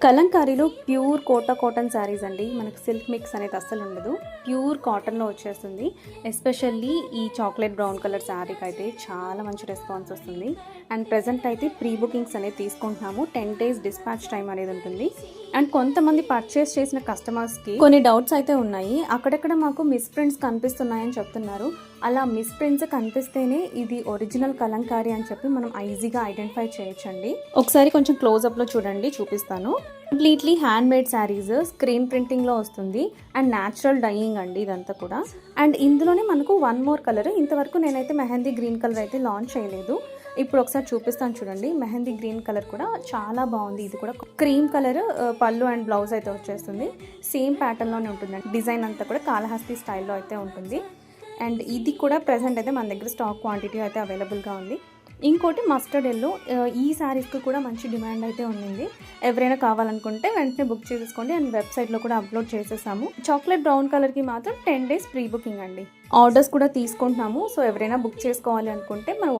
కలంకారీలో pure quota cotton saris అండి. మనకు silk mix అనేది అస్సలు ఉండదు. ప్యూర్ కాటన్లో వచ్చేస్తుంది. ఎస్పెషల్లీ ఈ చాక్లెట్ బ్రౌన్ కలర్ శారీకి అయితే చాలా మంచి రెస్పాన్స్ వస్తుంది. అండ్ ప్రజెంట్ అయితే ప్రీ బుకింగ్స్ అనేది తీసుకుంటున్నాము. 10 days డిస్పాచ్ టైం అనేది ఉంటుంది. అండ్ కొంతమంది పర్చేస్ చేసిన కస్టమర్స్కి కొన్ని డౌట్స్ అయితే ఉన్నాయి. అక్కడక్కడ మాకు మిస్ ప్రింట్స్ కనిపిస్తున్నాయని చెప్తున్నారు. అలా మిస్ ప్రింట్స్ కనిపిస్తేనే ఇది ఒరిజినల్ కలంకారీ అని చెప్పి మనం ఈజీగా ఐడెంటిఫై చేయొచ్చండి. ఒకసారి కొంచెం క్లోజప్లో చూడండి, చూపిస్తాను. Completely hand made saris, screen ప్రింటింగ్లో వస్తుంది. అండ్ న్యాచురల్ డైయింగ్ అండి ఇదంతా కూడా. అండ్ ఇందులోనే మనకు వన్ మోర్ కలర్. ఇంతవరకు నేనైతే మెహందీ గ్రీన్ కలర్ అయితే లాంచ్ చేయలేదు. ఇప్పుడు ఒకసారి చూపిస్తాను చూడండి. మెహందీ గ్రీన్ కలర్ కూడా చాలా బాగుంది. ఇది కూడా క్రీమ్ కలర్ పళ్ళు అండ్ బ్లౌజ్ అయితే వచ్చేస్తుంది. సేమ్ ప్యాటర్న్లోనే ఉంటుందండి. డిజైన్ అంతా కూడా కాళహస్తి స్టైల్లో అయితే ఉంటుంది. అండ్ ఇది కూడా ప్రెసెంట్ అయితే మన దగ్గర స్టాక్ క్వాంటిటీ అయితే అవైలబుల్గా ఉంది. ఇంకోటి మస్టర్డ్ ఎల్లో, ఈ శారీస్కి కూడా మంచి డిమాండ్ అయితే ఉంది. ఎవరైనా కావాలనుకుంటే వెంటనే బుక్ చేసేసుకోండి. అండ్ వెబ్సైట్లో కూడా అప్లోడ్ చేసేసాము. చాక్లెట్ బ్రౌన్ కలర్కి మాత్రం 10 days ప్రీ బుకింగ్ అండి. ఆర్డర్స్ కూడా తీసుకుంటున్నాము. సో ఎవరైనా బుక్ చేసుకోవాలి అనుకుంటే మనం